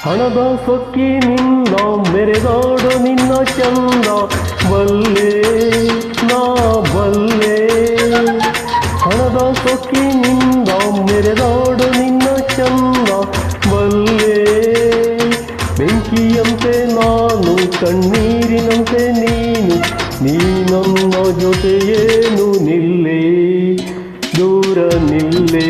ಹಣದ ಸೊಕ್ಕಿನಿಂದ ಮೆರೆದಾಡು ನಿನ್ನ ಚಂದ ಬಲ್ಲೆ ನಾ ಬಲ್ಲೆ. ಹಣದ ಸೊಕ್ಕಿನಿಂದ ಮೆರೆದಾಡು ನಿನ್ನ ಚಂದ ಬಲ್ಲೆ. ಬೆಂಕಿಯಂತೆ ನಾನು ಕಣ್ಣೀರಿನಂತೆ ನೀನು, ನೀ ನನ್ನ ಜೊತೆಯೇನು ನಿಲ್ಲೇ ದೂರ ನಿಲ್ಲೇ.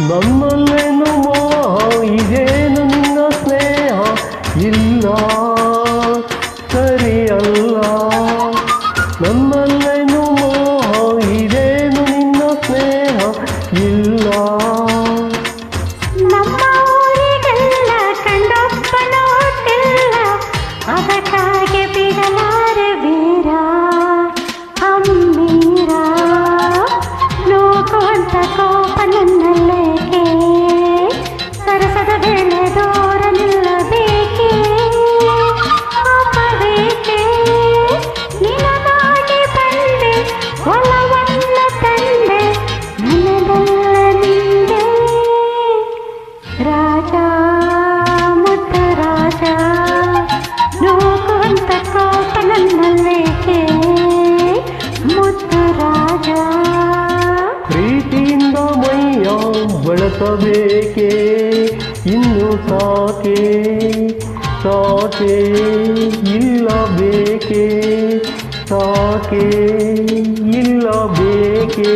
ನನ್ನಲ್ಲೇನು ಮೋಹ ಇದೇನು ನಿನ್ನ ಸ್ನೇಹ ಇಲ್ಲ ಸರಿಯಲ್ಲ. ನನ್ನಲ್ಲೇನು ಮೋಹ ಇದೇನು ನಿನ್ನ ಸ್ನೇಹ ಇಲ್ಲ. ನಮ್ಮ ಊರಿಗೆಲ್ಲ ಕಂಡೊಬ್ಬನ ಹೊಟ್ಟಿಲ್ಲ, ಅದಕ್ಕಾಗಿ ಬಿಡಲಾರೆ ವೀರ ಅಮ್ಮೀರ. ನೋಕುವಂತ ಕೋಪ ನನ್ನಲ್ಲೇ ಸರಸದ ವೇಳೆ ದೂರ ನಿಲ್ಲಬೇಕೆ ಅಪಬೇಕೆ. ನಿನಗಾಗಿ ಬಂದೆ ಹೊಲವನ್ನ ತಂದೆ ನನದಲ್ಲ ನಿಂದೆ ರಾಜ ಮುತ್ತ ರಾಜ. ನೋಕುವಂತ ಕೋಪ ನನ್ನಲ್ಲೇಕೆ ಮುತ್ತ ರಾಜ. ಪ್ರೀತಿಯಿಂದ ಮೈಯ ಬಳಸಬೇಕೆ ಇನ್ನು ಸಾಕೆ ಸಾಕೆ ಇಲ್ಲ ಬೇಕೆ ಸಾಕೆ ಇಲ್ಲ ಬೇಕೆ.